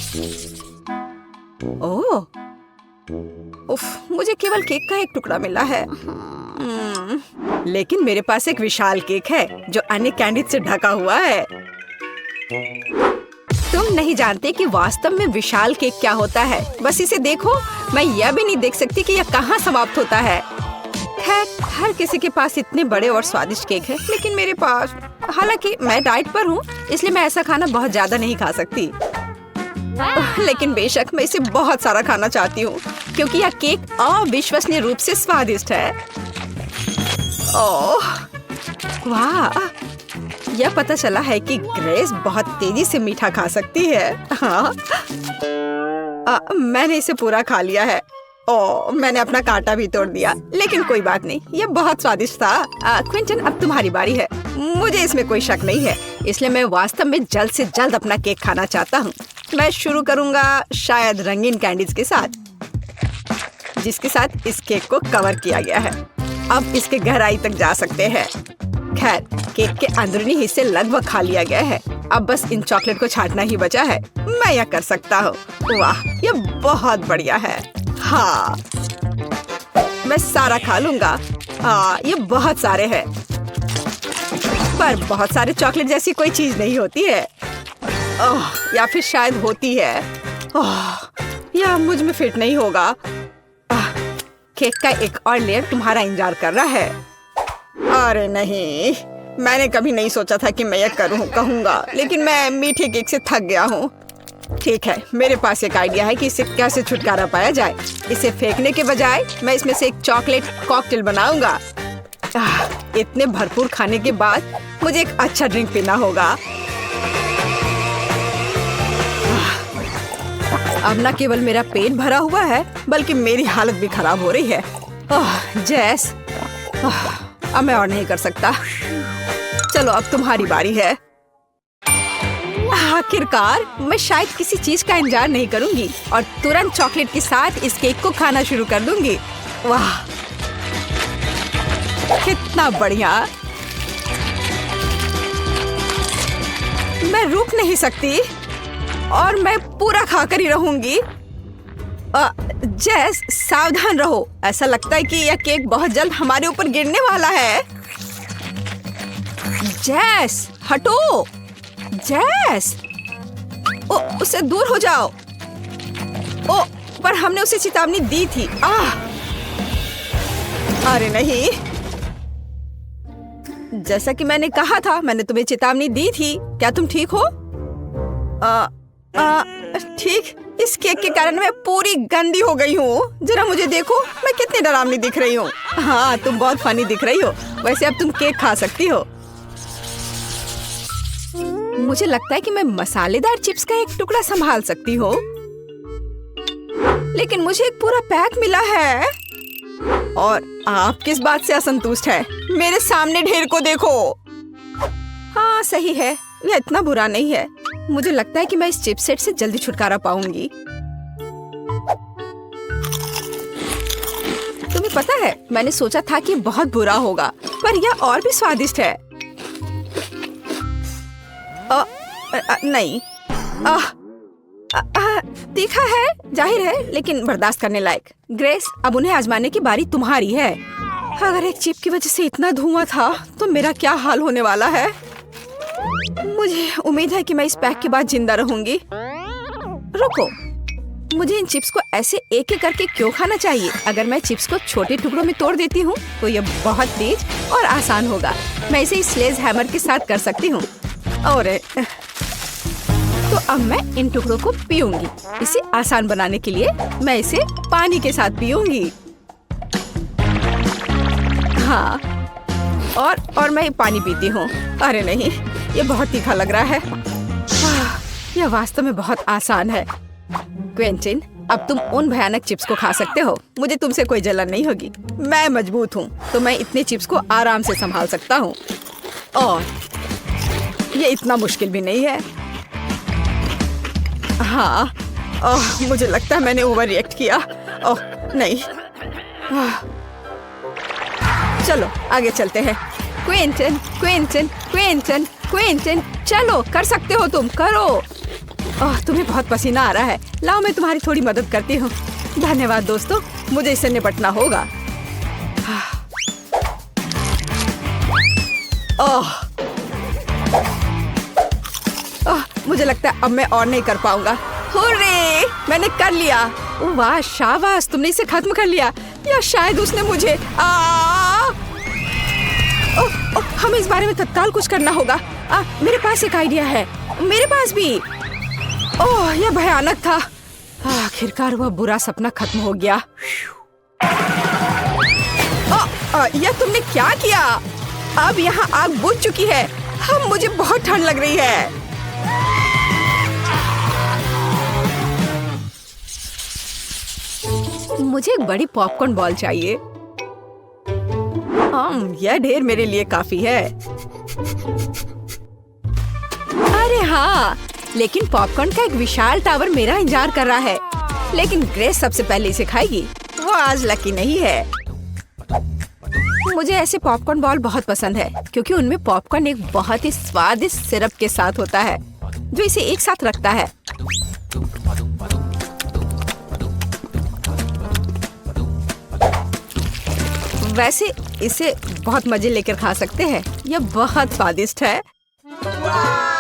ओह, उफ, मुझे केवल केक का एक टुकड़ा मिला है। लेकिन मेरे पास एक विशाल केक है जो अन्य कैंडी से ढका हुआ है। तुम नहीं जानते कि वास्तव में विशाल केक क्या होता है। बस इसे देखो, मैं यह भी नहीं देख सकती कि यह कहाँ समाप्त होता है। खैर, हर किसी के पास इतने बड़े और स्वादिष्ट केक है, लेकिन मेरे पास, हालांकि मैं डाइट पर हूँ, इसलिए मैं ऐसा खाना बहुत ज्यादा नहीं खा सकती। लेकिन बेशक मैं इसे बहुत सारा खाना चाहती हूँ क्योंकि यह केक अविश्वसनीय रूप से स्वादिष्ट है। ओह, वाह! यह पता चला है कि ग्रेस बहुत तेजी से मीठा खा सकती है। हाँ, मैंने इसे पूरा खा लिया है। ओह, मैंने अपना कांटा भी तोड़ दिया, लेकिन कोई बात नहीं, यह बहुत स्वादिष्ट था। क्विंटन, अब तुम्हारी बारी है। मुझे इसमें कोई शक नहीं है, इसलिए मैं वास्तव में जल्द से जल्द अपना केक खाना चाहता हूँ। मैं शुरू करूँगा शायद रंगीन कैंडीज के साथ, जिसके साथ इस केक को कवर किया गया है। अब इसके गहराई तक जा सकते हैं। खैर, केक के अंदरूनी हिस्से लगभग खा लिया गया है। अब बस इन चॉकलेट को छांटना ही बचा है। मैं यह कर सकता हूँ। वाह, यह बहुत बढ़िया है। हाँ, मैं सारा खा लूंगा। हाँ, ये बहुत सारे हैं, पर बहुत सारे चॉकलेट जैसी कोई चीज नहीं होती है। ओह, या फिर शायद होती है। ओह, यह मुझ में फिट नहीं होगा। केक का एक और लेयर तुम्हारा इंतजार कर रहा है। अरे नहीं, मैंने कभी नहीं सोचा था कि मैं यह कहूँगा, लेकिन मैं मीठे केक से थक गया हूँ। ठीक है, मेरे पास एक आइडिया है कि इससे कैसे छुटकारा पाया जाए। इसे फेंकने के बजाय मैं इसमें से एक चॉकलेट कॉकटेल बनाऊंगा। इतने भरपूर खाने के बाद मुझे एक अच्छा ड्रिंक पीना होगा। अब न केवल मेरा पेट भरा हुआ है, बल्कि मेरी हालत भी खराब हो रही है। जैस, अब मैं और नहीं कर सकता। चलो, अब तुम्हारी बारी है। आखिरकार, मैं शायद किसी चीज का इंतजार नहीं करूंगी और तुरंत चॉकलेट के साथ इस केक को खाना शुरू कर दूंगी। वाह, कितना बढ़िया! मैं रुक नहीं सकती और मैं पूरा खाकर ही रहूंगी। जैस, सावधान रहो। ऐसा लगता है कि यह केक बहुत जल्द हमारे ऊपर गिरने वाला है। जैस, हटो! जैस, ओ, उससे दूर हो जाओ। ओ, पर हमने उसे चेतावनी दी थी। अरे नहीं, जैसा कि मैंने कहा था, मैंने तुम्हें चेतावनी दी थी। क्या तुम ठीक हो? ठीक। इस केक के कारण मैं पूरी गंदी हो गई हूँ। जरा मुझे देखो, मैं कितनी डरावनी दिख रही हूँ। हाँ, तुम बहुत फनी दिख रही हो। वैसे अब तुम केक खा सकती हो। मुझे लगता है कि मैं मसालेदार चिप्स का एक टुकड़ा संभाल सकती हूँ, लेकिन मुझे एक पूरा पैक मिला है। और आप किस बात से असंतुष्ट है? मेरे सामने ढेर को देखो। हाँ, सही है, यह इतना बुरा नहीं है। मुझे लगता है कि मैं इस चिप्स सेट से जल्दी छुटकारा पाऊंगी। तुम्हें पता है, मैंने सोचा था कि बहुत बुरा होगा, पर यह और भी स्वादिष्ट है। नहीं, तीखा है, जाहिर है, लेकिन बर्दाश्त करने लायक। ग्रेस, अब उन्हें आजमाने की बारी तुम्हारी है। अगर एक चिप की वजह से इतना धुआं था, तो मेरा क्या हाल होने वाला है। मुझे उम्मीद है कि मैं इस पैक के बाद जिंदा रहूंगी। रुको, मुझे इन चिप्स को ऐसे एक एक करके क्यों खाना चाहिए? अगर मैं चिप्स को छोटे टुकड़ों में तोड़ देती हूँ, तो यह बहुत तेज और आसान होगा। मैं इसे स्लेज हैमर के साथ कर सकती हूँ। और तो अब मैं इन टुकड़ों को पीऊंगी। इसे आसान बनाने के लिए मैं इसे पानी के साथ पीऊंगी। हाँ, और मैं पानी पीती हूँ। अरे नहीं, ये बहुत तीखा लग रहा है। यह वास्तव में बहुत आसान है। क्विंटन, अब तुम उन भयानक चिप्स को खा सकते हो। मुझे तुमसे कोई जलन नहीं होगी। मैं मजबूत हूँ, तो मैं इतने चिप्स को आराम से संभाल सकता हूँ। और ये इतना मुश्किल भी नहीं है। हाँ, मुझे लगता है मैंने ओवर रिएक्ट किया। ओह नहीं। चलो आगे चलते हैं। क्विंटन, क्विंटन, क्विंटन, क्विंटन, चलो, कर सकते हो तुम, करो। ओह, तुम्हें बहुत पसीना आ रहा है। लाओ मैं तुम्हारी थोड़ी मदद करती हूँ। धन्यवाद दोस्तों, मुझे इससे निपटना होगा। ओह, मुझे लगता है अब मैं और नहीं कर पाऊंगा। हुर्रे, मैंने कर लिया। वाह शाबाश, तुमने इसे खत्म कर लिया। या शायद उसने मुझे हमें इस बारे में तत्काल कुछ करना होगा। मेरे पास एक आइडिया है। मेरे पास भी। ओह, यह भयानक था। आखिरकार वह बुरा सपना खत्म हो गया। यह तुमने क्या किया? अब यहाँ आग बुझ चुकी है। मुझे बहुत ठंड लग रही है। मुझे एक बड़ी पॉपकॉर्न बॉल चाहिए। यह ढेर मेरे लिए काफी है। अरे हाँ, लेकिन पॉपकॉर्न का एक विशाल टावर मेरा इंतजार कर रहा है। लेकिन ग्रेस सबसे पहले इसे खाएगी। वो आज लकी नहीं है। मुझे ऐसे पॉपकॉर्न बॉल बहुत पसंद है क्योंकि उनमें पॉपकॉर्न एक बहुत ही स्वादिष्ट सिरप के साथ होता है जो इसे एक साथ रखता है। वैसे इसे बहुत मजे लेकर खा सकते हैं। यह बहुत स्वादिष्ट है।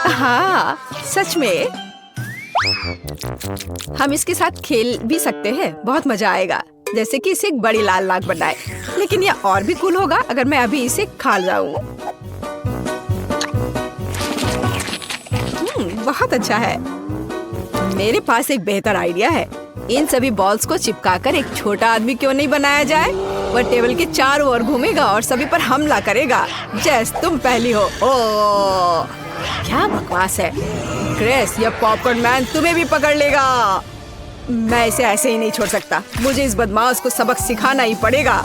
हाँ, सच में। हम इसके साथ खेल भी सकते हैं। बहुत मजा आएगा, जैसे कि इसे एक बड़ी लाल लाख बनाए। लेकिन यह और भी कूल होगा अगर मैं अभी इसे खा जाऊं। बहुत अच्छा है। मेरे पास एक बेहतर आइडिया है। इन सभी बॉल्स को चिपकाकर एक छोटा आदमी क्यों नहीं बनाया जाए? वह टेबल के चारों ओर घूमेगा और सभी पर हमला करेगा। जैस, तुम पहली हो। ओह, क्या बकवास है। ग्रेस, यह पॉपकॉर्न मैन तुम्हें भी पकड़ लेगा। मैं इसे ऐसे ही नहीं छोड़ सकता। मुझे इस बदमाश को सबक सिखाना ही पड़ेगा।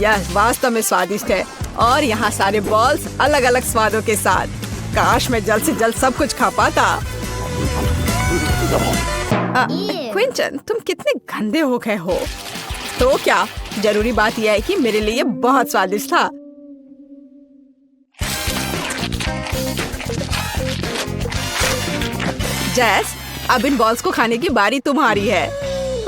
यह वास्तव में स्वादिष्ट है और यहाँ सारे बॉल्स अलग अलग स्वादों के साथ। काश मैं जल्द से जल्द सब कुछ खा पाता। क्विंटन, तुम कितने गंदे हो गए हो। तो क्या, जरूरी बात यह है कि मेरे लिए ये बहुत स्वादिष्ट था। जैस, अब इन बॉल्स को खाने की बारी तुम्हारी है।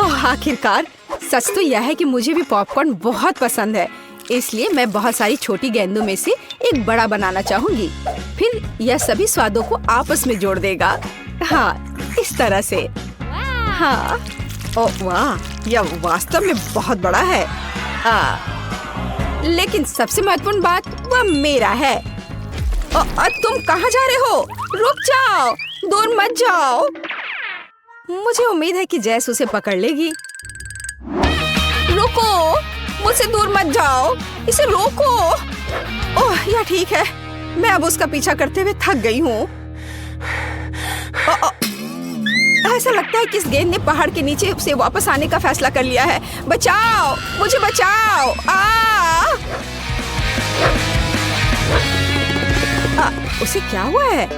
आखिरकार। सच तो यह है कि मुझे भी पॉपकॉर्न बहुत पसंद है, इसलिए मैं बहुत सारी छोटी गेंदों में से एक बड़ा बनाना चाहूंगी। फिर यह सभी स्वादों को आपस में जोड़ देगा। हाँ, इस तरह से। हाँ, ओह वाह, यह वास्तव में बहुत बड़ा है। लेकिन सबसे महत्वपूर्ण बात वह मेरा है। तुम कहाँ जा रहे हो? रुक जाओ, दूर मत जाओ। मुझे उम्मीद है कि जैस उसे पकड़ लेगी। रुको, मुझसे दूर मत जाओ, इसे रोको। ओह, यह ठीक है। मैं अब उसका पीछा करते हुए थक गई हूँ। ऐसा लगता है कि इस गेंद ने पहाड़ के नीचे से वापस आने का फैसला कर लिया है। बचाओ, मुझे बचाओ। उसे क्या हुआ है?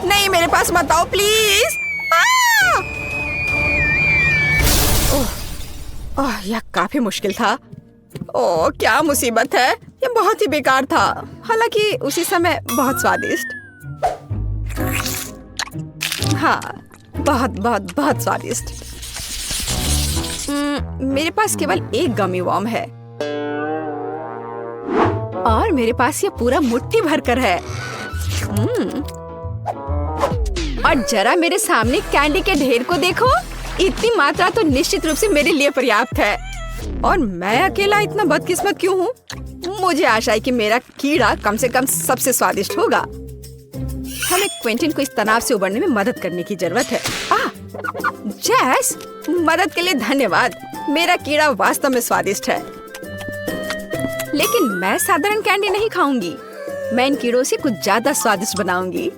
नहीं, मेरे पास मत आओ प्लीज। यह काफी मुश्किल था। ओह, क्या मुसीबत है। यह बहुत ही बेकार था, हालांकि उसी समय बहुत स्वादिष्ट। हाँ, बहुत बहुत बहुत स्वादिष्ट। मेरे पास केवल एक गमी वर्म है और मेरे पास ये पूरा मुट्ठी भर कर है। और जरा मेरे सामने कैंडी के ढेर को देखो। इतनी मात्रा तो निश्चित रूप से मेरे लिए पर्याप्त है। और मैं अकेला इतना बदकिस्मत क्यों हूँ? मुझे आशा है कि मेरा कीड़ा कम से कम सबसे स्वादिष्ट होगा। हमें क्विंटन को इस तनाव से उबरने में मदद करने की जरूरत है। जैस, मदद के लिए धन्यवाद। मेरा कीड़ा वास्तव में स्वादिष्ट है। लेकिन मैं साधारण कैंडी नहीं खाऊंगी। मैं इन कीड़ों से कुछ ज्यादा स्वादिष्ट बनाऊंगी,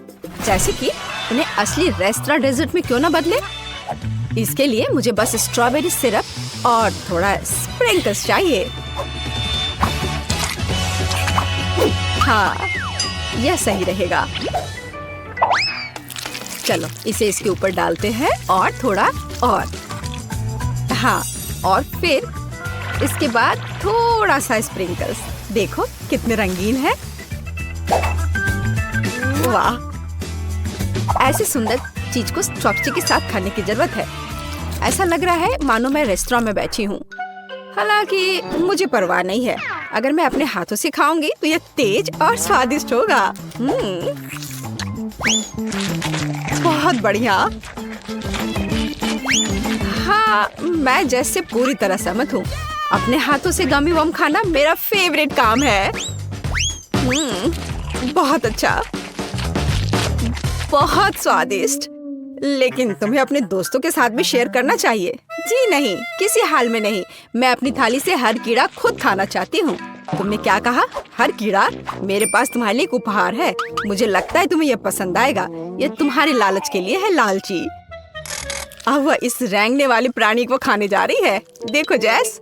जैसे कि उन्हें असली रेस्टोरेंट डेजर्ट में क्यों ना बदले। इसके लिए मुझे बस स्ट्रॉबेरी सिरप और थोड़ा स्प्रिंकल्स चाहिए। हाँ, यह सही रहेगा। चलो इसे इसके ऊपर डालते हैं और थोड़ा और। हाँ, और फिर इसके बाद थोड़ा सा स्प्रिंकल्स। देखो कितने रंगीन है। वाह, ऐसे सुंदर चीज को चॉपस्टिक के साथ खाने की जरूरत है। ऐसा लग रहा है मानो मैं रेस्टोरेंट में बैठी हूँ। हालांकि मुझे परवाह नहीं है। अगर मैं अपने हाथों से खाऊंगी तो यह तेज और स्वादिष्ट होगा। बहुत बढ़िया। हाँ, मैं जैसे पूरी तरह सहमत हूँ। अपने हाथों से गमी वम खाना मेरा फेवरेट काम है। बहुत अच्छा, बहुत स्वादिष्ट। लेकिन तुम्हें अपने दोस्तों के साथ भी शेयर करना चाहिए। जी नहीं, किसी हाल में नहीं। मैं अपनी थाली से हर कीड़ा खुद खाना चाहती हूँ। तुमने क्या कहा? हर कीड़ा? मेरे पास तुम्हारे लिए एक उपहार है। मुझे लगता है तुम्हें यह पसंद आएगा। ये तुम्हारे लालच के लिए है, लालची। अब वह इस रेंगने वाले प्राणी को खाने जा रही है। देखो जैस।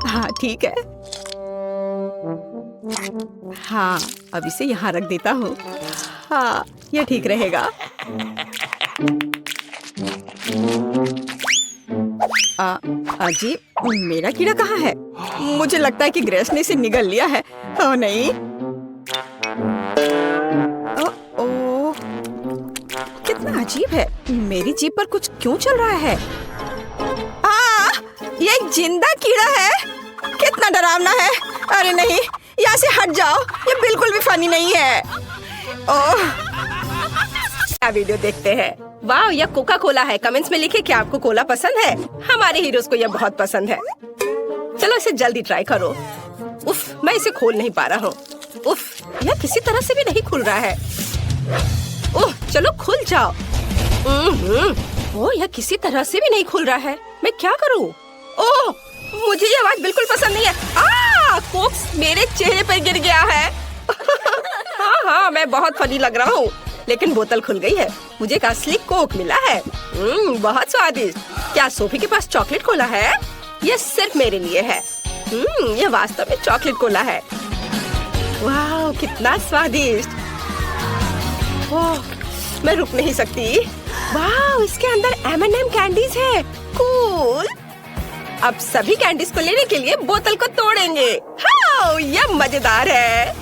हाँ ठीक है। हाँ, अब इसे यहाँ रख देता हूँ। हाँ, ये ठीक रहेगा। अजीब, मेरा कीड़ा कहाँ है? मुझे लगता है कि ग्रेस ने इसे निगल लिया है। ओह नहीं। ओह, कितना अजीब है। मेरी जीभ पर कुछ क्यों चल रहा है? ये एक जिंदा कीड़ा है। कितना डरावना है। अरे नहीं, यहाँ से हट जाओ। ये बिल्कुल भी फनी नहीं है। ओह, क्या वीडियो देखते हैं। वाह, यह कोका कोला है। कमेंट्स में लिखे कि आपको कोला पसंद है। हमारे हीरोज को यह बहुत पसंद है। चलो इसे जल्दी ट्राई करो। उफ, मैं इसे खोल नहीं पा रहा हूँ। उफ, यह किसी तरह से भी नहीं खुल रहा है। ओह, चलो खुल जाओ। ओह, यह किसी तरह से भी नहीं खुल रहा है। मैं क्या करूँ? ओह, मुझे ये आवाज बिल्कुल पसंद नहीं है। कोक मेरे चेहरे पर गिर गया है। हाँ, मैं बहुत फनी लग रहा हूँ। लेकिन बोतल खुल गई है। मुझे एक असली कोक मिला है। बहुत स्वादिष्ट। क्या सोफी के पास चॉकलेट कोला है? यह सिर्फ मेरे लिए है। यह वास्तव में चॉकलेट कोला है। वाह, कितना स्वादिष्ट। ओह, मैं रुक नहीं सकती। वाह, इसके अंदर M&M कैंडीज है। कूल। अब सभी कैंडीज को लेने के लिए बोतल को तोड़ेंगे। हाँ, यह मजेदार है।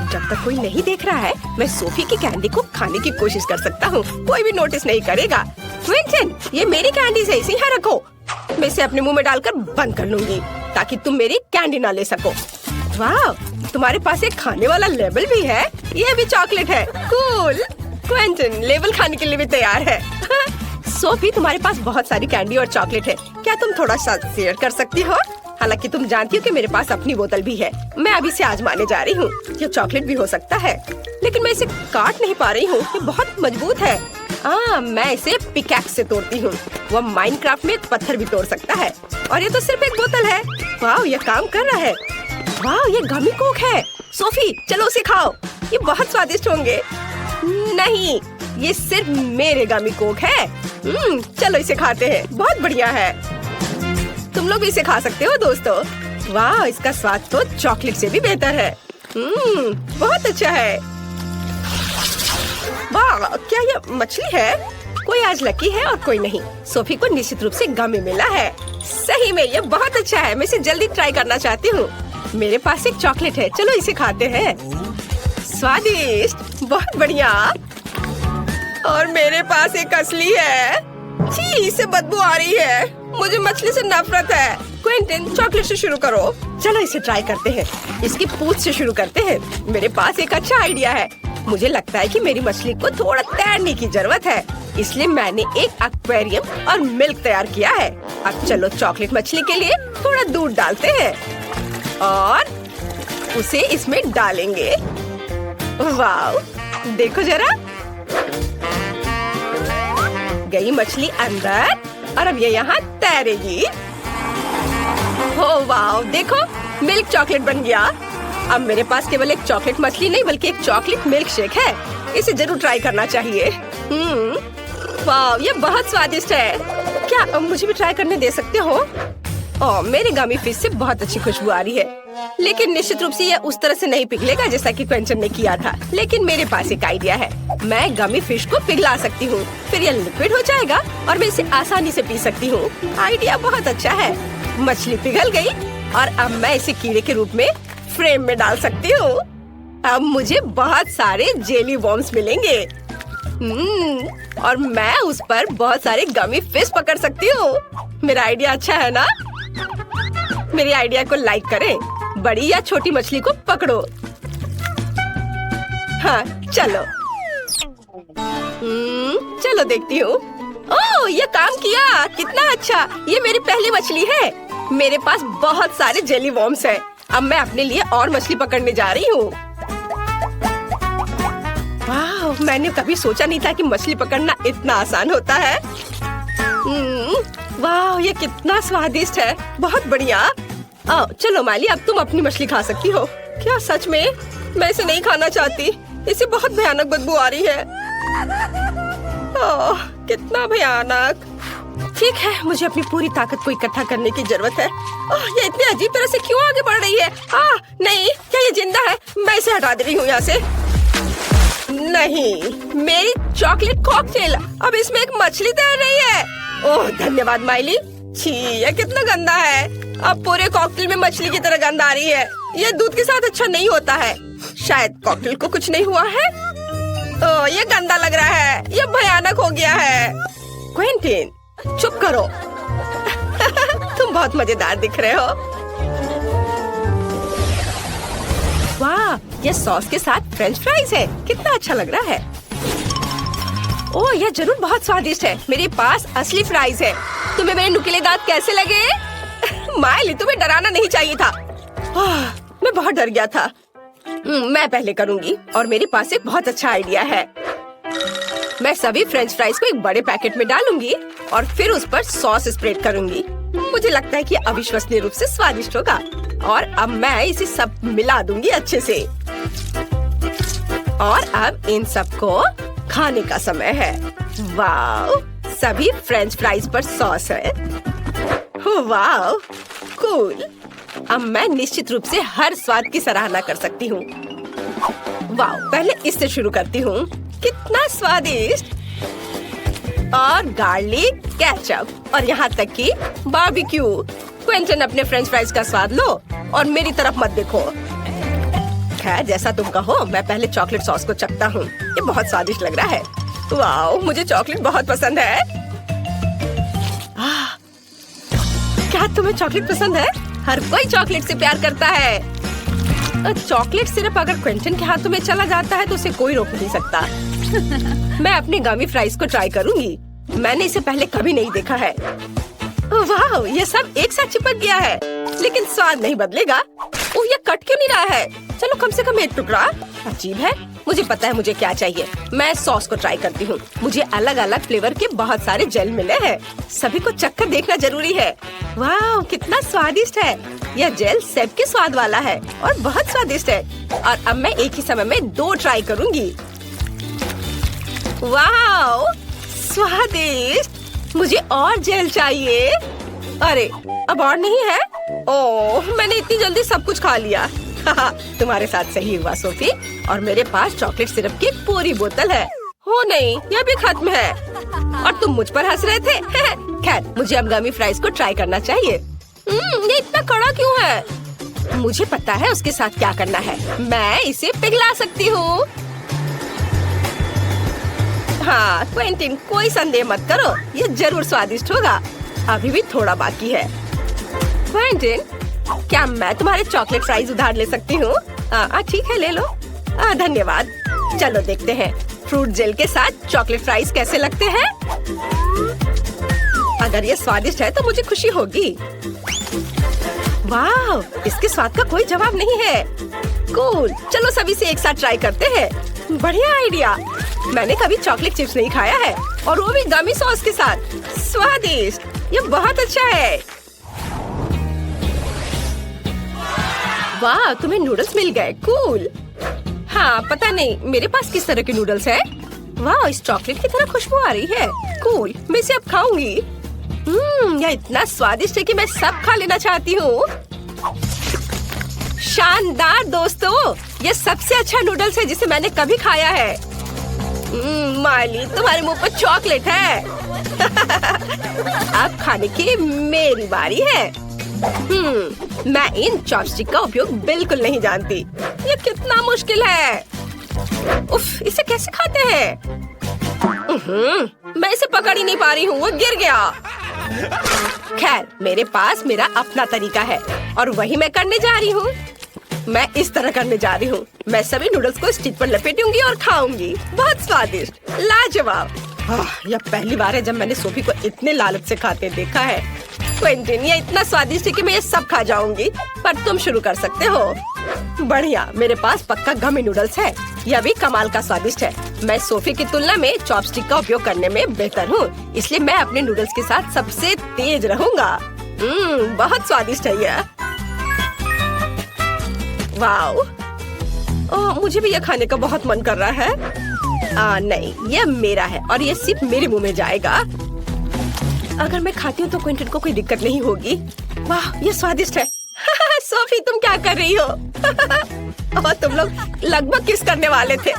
जब तक कोई नहीं देख रहा है, मैं सोफी की कैंडी को खाने की कोशिश कर सकता हूँ। कोई भी नोटिस नहीं करेगा। क्विंटन, ये मेरी कैंडीज है, इसे यहाँ रखो। मैं इसे अपने मुंह में डालकर बंद कर लूंगी ताकि तुम मेरी कैंडी ना ले सको। वाह, तुम्हारे पास एक खाने वाला लेबल भी है। ये भी चॉकलेट है। कूल। क्विंटन लेबल खाने के लिए भी तैयार है। सोफी, तुम्हारे पास बहुत सारी कैंडी और चॉकलेट है। क्या तुम थोड़ा सा शेयर कर सकती हो? हालांकि तुम जानती हो कि मेरे पास अपनी बोतल भी है। मैं अभी इसे आजमाने जा रही हूँ। ये चॉकलेट भी हो सकता है, लेकिन मैं इसे काट नहीं पा रही हूँ। ये बहुत मजबूत है। मैं इसे पिकैक्स से तोड़ती हूँ। वह माइनक्राफ्ट में पत्थर भी तोड़ सकता है। और ये तो सिर्फ एक बोतल है। वाह, ये काम कर रहा है। वाह, ये गमी कोक है। सोफी, चलो उसे खाओ। ये बहुत स्वादिष्ट होंगे। नहीं, ये सिर्फ मेरे गमी कोक है। चलो इसे खाते हैं। बहुत बढ़िया है। तुम लोग भी इसे खा सकते हो दोस्तों। वाह, इसका स्वाद तो चॉकलेट से भी बेहतर है। बहुत अच्छा है। वाह, क्या ये मछली है? कोई आज लकी है और कोई नहीं। सोफी को निश्चित रूप से गमी मिला है। सही में ये बहुत अच्छा है। मैं इसे जल्दी ट्राई करना चाहती हूँ। मेरे पास एक चॉकलेट है। चलो इसे खाते हैं। स्वादिष्ट, बहुत बढ़िया। और मेरे पास एक असली है। छी, इससे बदबू आ रही है। मुझे मछली से नफरत है। क्विंटन, चॉकलेट से शुरू करो। चलो इसे ट्राई करते हैं। इसकी पूंछ से शुरू करते हैं। मेरे पास एक अच्छा आइडिया है। मुझे लगता है कि मेरी मछली को थोड़ा तैरने की जरूरत है, इसलिए मैंने एक एक्वेरियम और मिल्क तैयार किया है। अब चलो चॉकलेट मछली के लिए थोड़ा दूध डालते हैं और उसे इसमें डालेंगे। वाह, देखो जरा, गई मछली अंदर और अब ये यहाँ तैरेगी। हो वाह, देखो मिल्क चॉकलेट बन गया। अब मेरे पास केवल एक चॉकलेट मछली नहीं बल्कि एक चॉकलेट मिल्क शेक है। इसे जरूर ट्राई करना चाहिए। वाह, ये बहुत स्वादिष्ट है। क्या मुझे भी ट्राई करने दे सकते हो? ओह, मेरे गमी फिश से बहुत अच्छी खुशबू आ रही है, लेकिन निश्चित रूप से यह उस तरह से नहीं पिघलेगा जैसा कि क्विंटन ने किया था। लेकिन मेरे पास एक आइडिया है। मैं गमी फिश को पिघला सकती हूँ, फिर यह लिक्विड हो जाएगा और मैं इसे आसानी से पी सकती हूँ। आइडिया बहुत अच्छा है। मछली पिघल गई और अब मैं इसे कीड़े के रूप में फ्रेम में डाल सकती हूँ। अब मुझे बहुत सारे जेली वॉर्म्स मिलेंगे। और मैं उस पर बहुत सारे गमी फिश पकड़ सकती हूँ। मेरा आइडिया अच्छा है ना? मेरे आइडिया को लाइक करें। बड़ी या छोटी मछली को पकड़ो। हाँ चलो। चलो देखती हूँ। ओह ये काम किया, कितना अच्छा। ये मेरी पहली मछली है। मेरे पास बहुत सारे जेली वॉर्म्स हैं। अब मैं अपने लिए और मछली पकड़ने जा रही हूँ। वाह, मैंने कभी सोचा नहीं था कि मछली पकड़ना इतना आसान होता है। वाह ये कितना स्वादिष्ट है, बहुत बढ़िया। चलो माली, अब तुम अपनी मछली खा सकती हो। क्या सच में? मैं इसे नहीं खाना चाहती, इसे बहुत भयानक बदबू आ रही है। ओह कितना भयानक। ठीक है, मुझे अपनी पूरी ताकत को इकट्ठा करने की जरूरत है। ये इतनी अजीब तरह से क्यों आगे बढ़ रही है? नहीं, क्या ये जिंदा है? मैं इसे हटा दे रही हूँ यहाँ से। नहीं, मेरी चॉकलेट कॉकटेल, अब इसमें एक मछली तैर रही है। ओह धन्यवाद माइली। छी, ये कितना गंदा है। अब पूरे कॉकटेल में मछली की तरह गंध आ रही है। ये दूध के साथ अच्छा नहीं होता है। शायद कॉकटेल को कुछ नहीं हुआ है। ओह ये गंदा लग रहा है, ये भयानक हो गया है। क्विंटीन चुप करो। तुम बहुत मजेदार दिख रहे हो। वाह, ये सॉस के साथ फ्रेंच फ्राइज है, कितना अच्छा लग रहा है। ओह यह जरूर बहुत स्वादिष्ट है। मेरे पास असली फ्राइज है। तुम्हें मेरे नुकीले दांत कैसे लगे? माइली तुम्हें डराना नहीं चाहिए था। मैं बहुत डर गया था। मैं पहले करूंगी और मेरे पास एक बहुत अच्छा आइडिया है। मैं सभी फ्रेंच फ्राइज को एक बड़े पैकेट में डालूंगी और फिर उस पर सॉस स्प्रेड करूंगी। मुझे लगता है कि अविश्वसनीय रूप से स्वादिष्ट होगा। और अब मैं इसे सब मिला दूंगी अच्छे से। और अब इन सबको खाने का समय है। वाह, सभी फ्रेंच फ्राइज पर सॉस है। वाह कूल। अब मैं निश्चित रूप से हर स्वाद की सराहना कर सकती हूँ। वाह, पहले इससे शुरू करती हूँ। कितना स्वादिष्ट। और गार्लिक केचप और यहाँ तक कि बारबेक्यू। क्विंटन अपने फ्रेंच फ्राइज का स्वाद लो और मेरी तरफ मत देखो। खैर जैसा तुम कहो, मैं पहले चॉकलेट सॉस को चखता हूँ। ये बहुत स्वादिष्ट लग रहा है। वाह, मुझे चॉकलेट बहुत पसंद है। क्या तुम्हें चॉकलेट पसंद है? हर कोई चॉकलेट से प्यार करता है। चॉकलेट सिर्फ अगर क्विंटन के हाथों में चला जाता है तो उसे कोई रोक नहीं सकता। मैं अपने गमी फ्राइज को ट्राई करूंगी। मैंने इसे पहले कभी नहीं देखा है। वाह, ये सब एक साथ चिपक गया है, लेकिन स्वाद नहीं बदलेगा। ओह, ये कट क्यों नहीं रहा है? चलो कम से कम एक टुकड़ा। अजीब है। मुझे पता है मुझे क्या चाहिए। मैं सॉस को ट्राई करती हूँ। मुझे अलग अलग फ्लेवर के बहुत सारे जेल मिले हैं। सभी को चखकर देखना जरूरी है। वाह, कितना स्वादिष्ट है। यह जेल सेब के स्वाद वाला है और बहुत स्वादिष्ट है। और अब मैं एक ही समय में 2 ट्राई करूँगी। वाह, स्वादिष्ट। मुझे और जेल चाहिए। अरे अब और नहीं है? ओह, मैंने इतनी जल्दी सब कुछ खा लिया। तुम्हारे साथ सही हुआ सोफी। और मेरे पास चॉकलेट सिरप की पूरी बोतल है। हो नहीं, यह भी खत्म है। और तुम मुझ पर हंस रहे थे। खैर, मुझे अब गमी फ्राइज को ट्राई करना चाहिए। ये इतना कड़ा क्यों है? मुझे पता है उसके साथ क्या करना है। मैं इसे पिघला सकती हूँ। हाँ क्विंटीन, कोई संदेह मत करो, ये जरूर स्वादिष्ट होगा। अभी भी थोड़ा बाकी है। क्विंटीन, क्या मैं तुम्हारे चॉकलेट फ्राइज उधार ले सकती हूँ? ठीक है, ले लो। धन्यवाद। चलो देखते हैं फ्रूट जेल के साथ चॉकलेट फ्राइज कैसे लगते हैं। अगर ये स्वादिष्ट है तो मुझे खुशी होगी। वाह, इसके स्वाद का कोई जवाब नहीं है। कूल, चलो सभी से एक साथ ट्राई करते हैं। बढ़िया आइडिया। मैंने कभी चॉकलेट चिप्स नहीं खाया है, और वो भी गमी सॉस के साथ। स्वादिष्ट, ये बहुत अच्छा है। वाह, तुम्हें नूडल्स मिल गए। कूल। हाँ, पता नहीं मेरे पास किस तरह के नूडल्स हैं। वाह, इस चॉकलेट की तरह खुशबू आ रही है। कूल, मैं इसे अब खाऊंगी। यह इतना स्वादिष्ट है कि मैं सब खा लेना चाहती हूँ। शानदार दोस्तों, ये सबसे अच्छा नूडल्स है जिसे मैंने कभी खाया है। माली, तुम्हारे मुंह पर चॉकलेट है। अब खाने की मेरी बारी है। मैं इन चॉपस्टिक का उपयोग बिल्कुल नहीं जानती। ये कितना मुश्किल है। उफ, इसे कैसे खाते हैं? मैं इसे पकड़ ही नहीं पा रही हूँ, वो गिर गया। खैर, मेरे पास मेरा अपना तरीका है और वही मैं करने जा रही हूँ। मैं इस तरह करने जा रही हूँ। मैं सभी नूडल्स को स्टिक पर लपेटूंगी और खाऊंगी। बहुत स्वादिष्ट, लाजवाब। यह पहली बार है जब मैंने सोफी को इतने लालच से खाते देखा है। क्विंटन, ये इतना स्वादिष्ट है कि मैं ये सब खा जाऊंगी, पर तुम शुरू कर सकते हो। बढ़िया, मेरे पास पक्का गमी नूडल्स है। यह भी कमाल का स्वादिष्ट है। मैं सोफी की तुलना में चॉपस्टिक का उपयोग करने में बेहतर हूँ, इसलिए मैं अपने नूडल्स के साथ सबसे तेज रहूंगा। बहुत स्वादिष्ट है यह। वाओ, मुझे भी यह खाने का बहुत मन कर रहा है। नहीं, यह मेरा है और यह सिर्फ मेरे मुंह में जाएगा। अगर मैं खाती हूँ तो क्विंटन को कोई दिक्कत नहीं होगी। वाह, ये स्वादिष्ट है। सोफी, तुम क्या कर रही हो? और तुम लोग लगभग किस करने वाले थे।